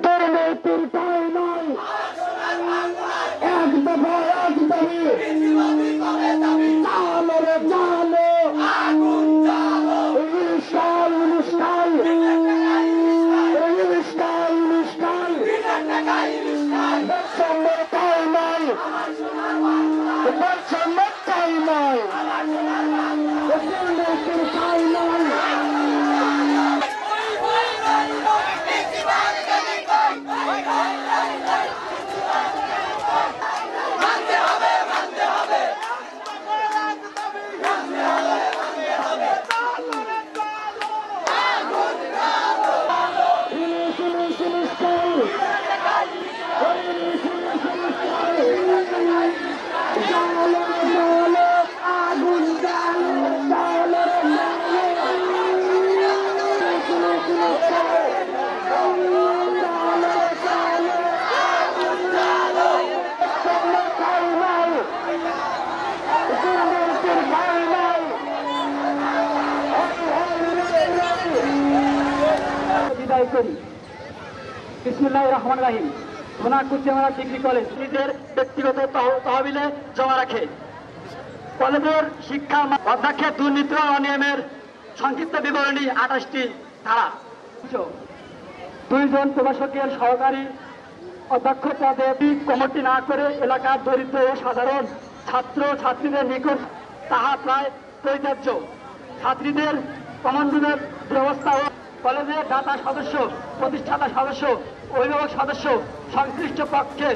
দুর্নীতির ঠাঁই নাই, এক দফা এক দাবি, চালো রে চালো, ইলিশকাল ইলিশকাল, ইলিশকাল ইলিশকাল, বৈষম্যের ঠাঁই নাই, বৈষম্যের ঠাঁই নাই, দুর্নীতির ঠাঁই নাই। বিসমিল্লাহির রহমানির রহিম। সোনাকুচিমারা ডিগ্রি কলেজ নিজের ব্যক্তিগত তহবিলে জমা রাখে। কলেজের শিক্ষা অধ্যক্ষের দুর্নীতি ও অনিয়মের সংক্ষিপ্ত বিবরণী 28টি ধারা। 2 জন প্রভাষকের সহকারী অধ্যক্ষ পদে কমিটি না করে এলাকার দরিদ্র ও সাধারণ ছাত্র ছাত্রীদের নিকট তাহা প্রায় পরিত্যাজ্য। ছাত্রীদের কমনরুমের ব্যবস্থা ও কলেজের দাতা সদস্য, প্রতিষ্ঠাতা সদস্য, অভিভাবক সদস্য সংশ্লিষ্ট পক্ষে